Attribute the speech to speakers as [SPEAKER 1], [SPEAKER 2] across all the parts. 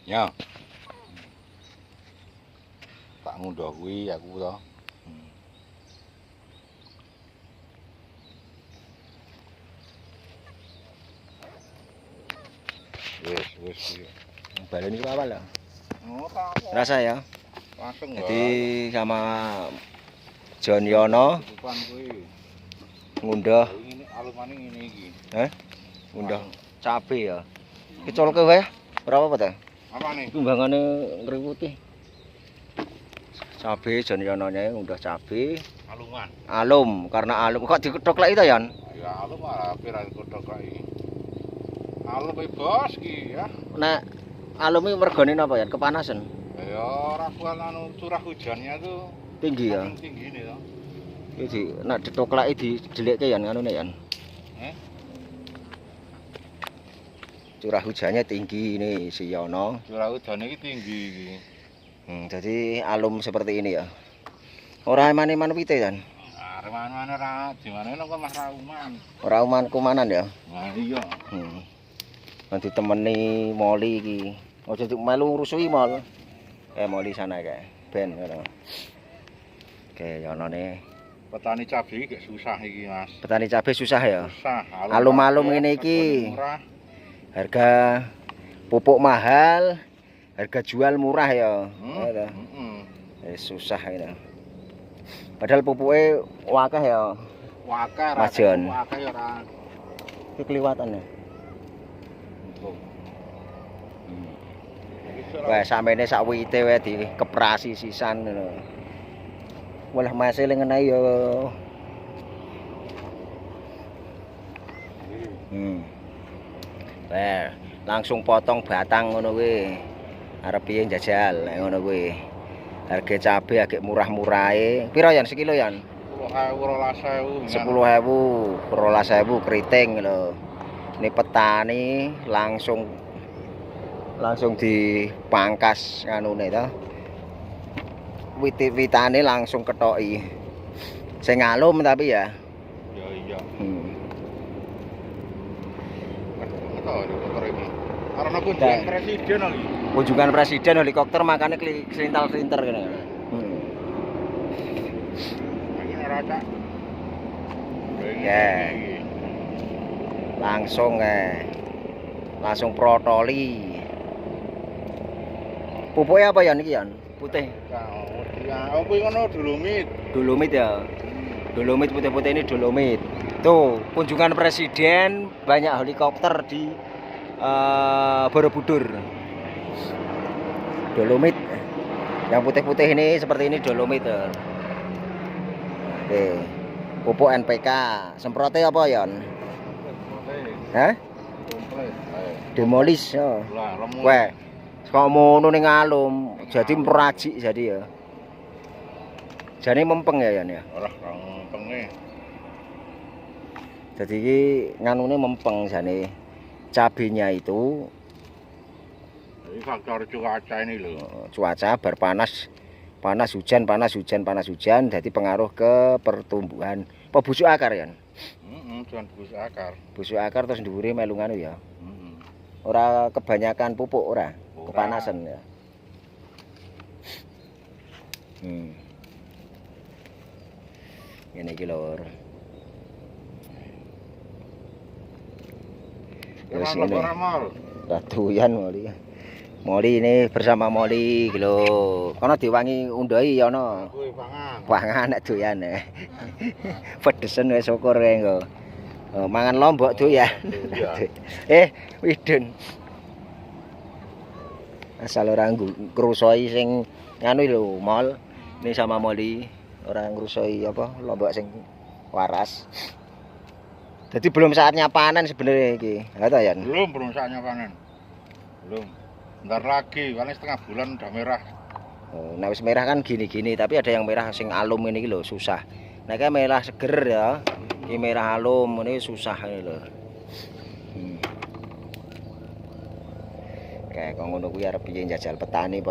[SPEAKER 1] Ya. Tak ngunduh kuwi aku to. Wis.
[SPEAKER 2] Baleni ku awal ya.
[SPEAKER 1] Oh, tak.
[SPEAKER 2] Rasa ya.
[SPEAKER 1] Langsung
[SPEAKER 2] Jadi sama John Yono
[SPEAKER 1] bukan kuwi.
[SPEAKER 2] ngunduh
[SPEAKER 1] Ini alumane ngene iki.
[SPEAKER 2] ngunduh cabe ya. Kecolke wae. Berapa apa ta?
[SPEAKER 1] Apane?
[SPEAKER 2] Timbangane ngriwuti. Cabe John Yono nya ngunduh cabe.
[SPEAKER 1] Aluman.
[SPEAKER 2] Alum, karena alum kok diketok lek itu Yan?
[SPEAKER 1] Ya alum pira kodok lagi. Alum bos ki ya.
[SPEAKER 2] Nek alum iki mergane napa Yan? Kepanasan.
[SPEAKER 1] Ya ora kuat anu curah hujannya tuh
[SPEAKER 2] Tinggi ya.
[SPEAKER 1] tinggi nih toh.
[SPEAKER 2] Iki nek ditoklaki dijelekke Yan nganune Yan. Curah hujannya tinggi ini si Yono.
[SPEAKER 1] Curah hujan ini tinggi iki.
[SPEAKER 2] Jadi alum seperti ini ya. Ora eman-eman wite Yan.
[SPEAKER 1] Remane ra dimane nang Mas Rauman.
[SPEAKER 2] Ora uman kumanan ya.
[SPEAKER 1] Nah iya.
[SPEAKER 2] Nanti temeni moli iki. Aja melu ngrusuhi mol. Moli sana kayak ben ngono. Oke, Yonone.
[SPEAKER 1] Petani cabai iki susah iki, Mas.
[SPEAKER 2] Petani cabai susah ya.
[SPEAKER 1] Susah.
[SPEAKER 2] Alum-alum ngene iki. Harga pupuk mahal, harga jual murah ya. Susah ini. Padahal pupuknya wakah ya.
[SPEAKER 1] Wakah
[SPEAKER 2] Mas Jon.
[SPEAKER 1] Wakah ya ora.
[SPEAKER 2] Iki kliwatan ya. Wah, samene sak wite wae dikeprasi sisan ngono. Walah masih ngenai ya. Langsung potong batang ngono kuwi. Arep piye njajal nek ngono kuwi. Harga cabe agak murah-murahe. Piro Yan sekilo Yan?
[SPEAKER 1] 10.000,
[SPEAKER 2] 10.000, 12.000 keriting lho. Ini petani langsung dipangkas nganune to. Wit-witane langsung ketoki. Sing alum tapi ya.
[SPEAKER 1] Ya iya. Karena kunjungan presiden lagi.
[SPEAKER 2] Kunjungan presiden helikopter makanya kelintal-kelinter kene.
[SPEAKER 1] Ini rata.
[SPEAKER 2] Ya. Langsung protoli. Pupuknya apa ya niki Yan? Putih.
[SPEAKER 1] Ya, apa ngono dolomit.
[SPEAKER 2] Dolomit ya. Dolomit putih-putih ini dolomit. Tuh, kunjungan presiden banyak helikopter di Borobudur. Dolomit. Yang putih-putih ini seperti ini dolomit. Oke. Pupuk NPK. Semprotnya apa Yan? Hah? Demolis ya. Weh. Kok mono ning alum, jadi merajik jadi ya. Jane mempeng ya Yan ya.
[SPEAKER 1] Ora mempenge.
[SPEAKER 2] Jadi iki nganune mempeng jane. Cabenya itu
[SPEAKER 1] Ini faktor cuaca ini loh.
[SPEAKER 2] Cuaca berpanas, panas hujan, jadi pengaruh ke pertumbuhan. Apa busuk akar ya?
[SPEAKER 1] Cuman busuk akar.
[SPEAKER 2] Busuk akar terus dhuwure melu nganu ya. Ora kebanyakan pupuk ora. Kepanasan ya. Ini iki lur. Wis ngene. Doyan Moli ini bersama Moli iki lho. Kono diwangi undahi ya ono.
[SPEAKER 1] Kuwi pangan.
[SPEAKER 2] Pangan nek doyan. Pedesen wis syukur kae engko. Mangan lombok doyan. Widun. Asal orang ngrusoi sing nganu lho, mall. Ini sama Moli orang ngrusoi apa lombok sing waras. Jadi belum saatnya panen sebenarnya iki. Enggak tahu ya?
[SPEAKER 1] Belum saatnya panen. Belum. Bentar lagi, kan setengah bulan udah merah.
[SPEAKER 2] Nah wis merah kan gini-gini, tapi ada yang merah sing alum ini lho susah. Nah kayak merah seger ya. Ini merah alum ini susah ini lho. Kayak kok ngono kuwi arep piye njajal petani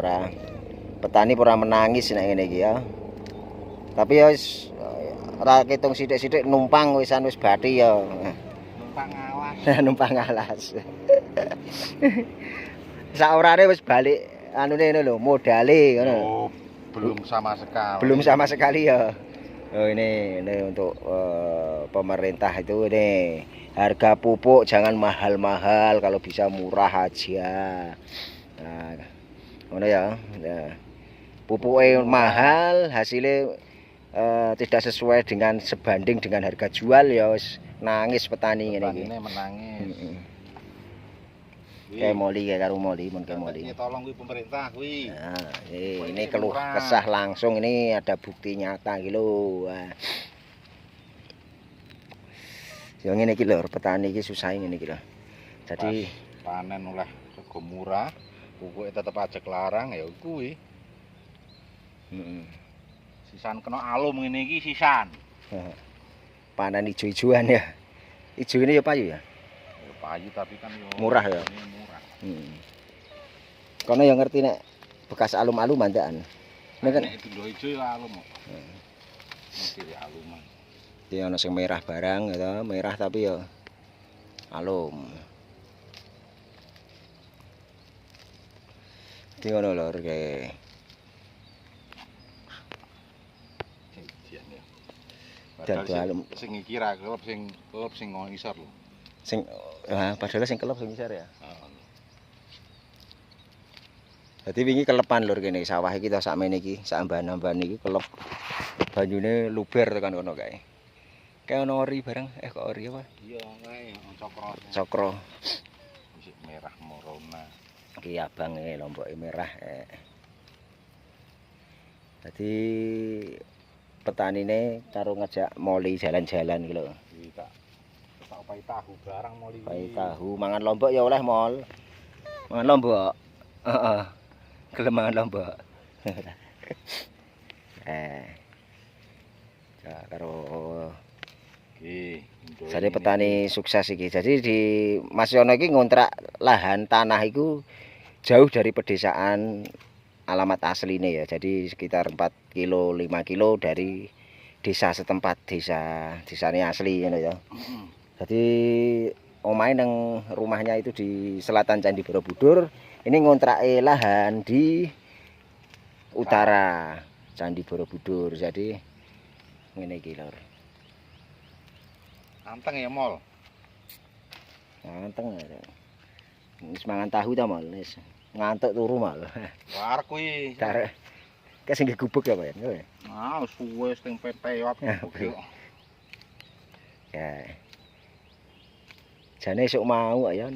[SPEAKER 2] ora menangis nek ngene iki ya. Tapi ya wis ora ketung sithik-sithik numpang wis bathi ya.
[SPEAKER 1] Numpang alas.
[SPEAKER 2] Numpang alas. saurane wis balik anune ngono lho, modale ngono.
[SPEAKER 1] Oh, belum sama sekali.
[SPEAKER 2] Belum sama sekali ya. Oh, ini untuk pemerintah itu ini harga pupuk jangan mahal-mahal, kalau bisa murah aja. Nah, ngono ya. Nah, pupuknya mahal, hasilnya tidak sesuai dengan sebanding dengan harga jual ya wis nangis petani ngene iki.
[SPEAKER 1] Petani menangis.
[SPEAKER 2] Kayak moli kayak karo moli mun kayak moli.
[SPEAKER 1] Tolong kuwi pemerintah kuwi.
[SPEAKER 2] Nah, ini keluh kesah langsung, ini ada bukti nyata gitu lho. Ya ngene iki lho, petani iki susah ngene iki lho. Jadi
[SPEAKER 1] panen oleh sego murah, pupuke tetep aja larang ya kuwi. Sisan kena alum ngene iki sisan.
[SPEAKER 2] Panen ijo-ijoan ya. Ijo ini ya payu ya.
[SPEAKER 1] Ya payu tapi kan yo
[SPEAKER 2] murah ya.
[SPEAKER 1] Murah.
[SPEAKER 2] Kono yang ngerti nek bekas alum-alum mandakan. Nek kan
[SPEAKER 1] itu lho ijo ya alum kok. Mesti ya aluman.
[SPEAKER 2] Iki ana sing merah barang ya, merah tapi ya alum. Iki ngono lho kayak dadu alum
[SPEAKER 1] sing iki ra kelep sing ngisor lho.
[SPEAKER 2] Sing padahal sing kelep sing ngisor ya. Dadi wingi kelepan lur kene sawah iki to sakmene iki, sak amban-amban iki kelep. Banyune luber tekan kono kae. Kayak ono ori bareng, kok ori apa?
[SPEAKER 1] Iya kae cokro.
[SPEAKER 2] Cokro.
[SPEAKER 1] Isik merah morona.
[SPEAKER 2] Iki abang lomboke merah. Jadi petanine karo ngajak moli jalan-jalan iki lho.
[SPEAKER 1] Iki tak opai tahu barang moli.
[SPEAKER 2] Opai tahu, mangan lombok ya oleh mol. Mangan lombok. Heeh. Gelem mangan lombok. Ya karo jadi petani sukses iki. Jadi di Mas Yono iki ngontrak lahan tanah itu jauh dari pedesaan alamat asline ya. Jadi sekitar 4 kilo 5 kilo dari desa setempat, desane asli ngono ya. Jadi omahe nang rumahnya itu di selatan Candi Borobudur. Ini ngontrak lahan di utara Candi Borobudur. Jadi ngene iki lho.
[SPEAKER 1] Anteng ya mol.
[SPEAKER 2] Anteng ya. Wis mangan tahu ta mol, wis ngantuk turu mal.
[SPEAKER 1] War kuwi.
[SPEAKER 2] Karek sing gubuk ya, Pak.
[SPEAKER 1] Ah, suwe sing petewat gubuk.
[SPEAKER 2] Ya. Jane esuk mau ya.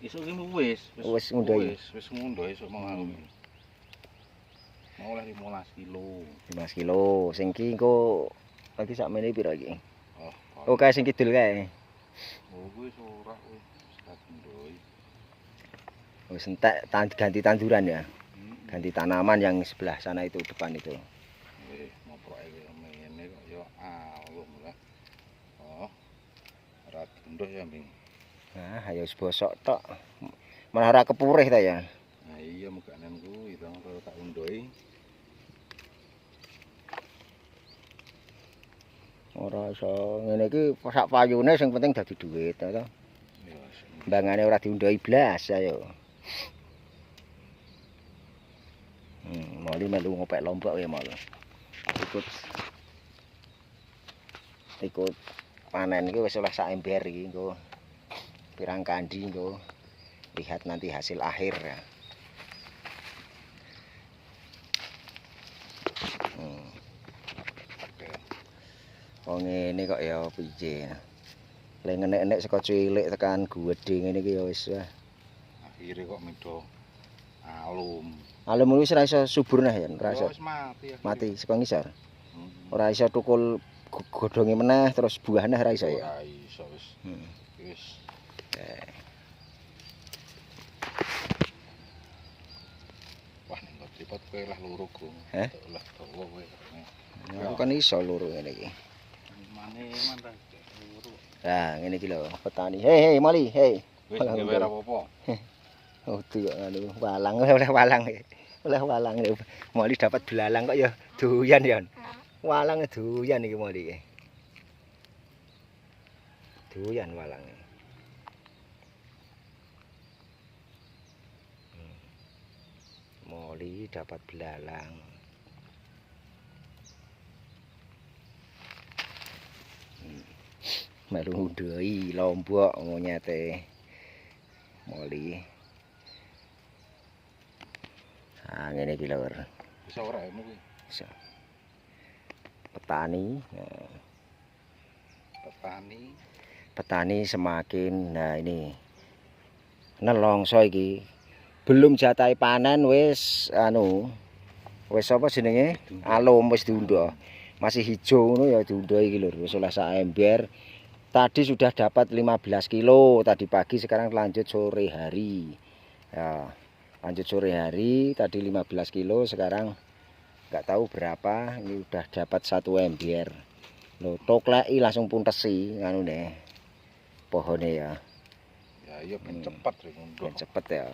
[SPEAKER 1] Esuk iki wis
[SPEAKER 2] ngunduh.
[SPEAKER 1] Wis ngunduh esuk mau. Mau oleh 15 kilo.
[SPEAKER 2] 15 kilo. Sing ki engko lagi sakmene pira iki?
[SPEAKER 1] Oh,
[SPEAKER 2] kae sing kidul kae.
[SPEAKER 1] Oh, kuwi ora kuwi. Stadendoi.
[SPEAKER 2] Wis entek ganti tanduran ya. Ganti tanaman yang sebelah sana itu depan itu.
[SPEAKER 1] Moproke ngene kok ya alum lah. Oh. Ora gendhoh ya, Mbing.
[SPEAKER 2] Nah, ayo wis bosok tok. Malah ora kepurih ta ya.
[SPEAKER 1] Nah, iya muganen kuwi to tak undoi.
[SPEAKER 2] Ora iso ngene iki sak payune sing penting dadi dhuwit to. Ya. Mbangane ora diundoi blas ayo. Moli melu ngopek lombok ya mol. Ikut panen iki wis oleh sak ember iki engko pirang kandi engko lihat nanti hasil akhir ya. Oh ngene kok ya piye. Lek ngenek-enek saka cilik tekan gedhe ngene iki ya wis.
[SPEAKER 1] Akhire kok medo alum.
[SPEAKER 2] Alum wis ora iso subur nah ya, ora iso.
[SPEAKER 1] Wis mati.
[SPEAKER 2] Mati saka ngisor. Ora iso tukul godhonge meneh terus buahane ora iso ya.
[SPEAKER 1] Ora iso wis. Wis. Wah ning tripod kowe lah loro go. Lah dawa kowe.
[SPEAKER 2] Aku kan iso loro ngene iki.
[SPEAKER 1] Mane mantan loro.
[SPEAKER 2] Nah, ngene iki lho, petani. Hei, Mali, hei.
[SPEAKER 1] Wis gawe ora apa-apa.
[SPEAKER 2] Oh, tuh anu walang oleh walang. Oleh walang. Mali dapat belalang kok ya doyan ya. Walang doyan iki Mali iki. Doyan walang. kali dapat belalang. Melu ndoi Lombok monyete moli. Ah ngene iki lur.
[SPEAKER 1] Bisa ora ya kuwi?
[SPEAKER 2] Bisa. Petani, petani semakin, nah ini nelongso iki belum jatahi panen wis wis apa jenenge alum wis diundha, masih hijau ngono ya diundha iki lur, wis oleh sak ember. Tadi sudah dapat 15 kilo tadi pagi, sekarang lanjut sore hari ya, lanjut sore hari tadi 15 kilo, sekarang nggak tahu berapa, ini udah dapat 1 ember lo, tokleki langsung puntesi nganu nih pohonnya ya.
[SPEAKER 1] Ya iya ben cepet rek
[SPEAKER 2] Ben cepet ya.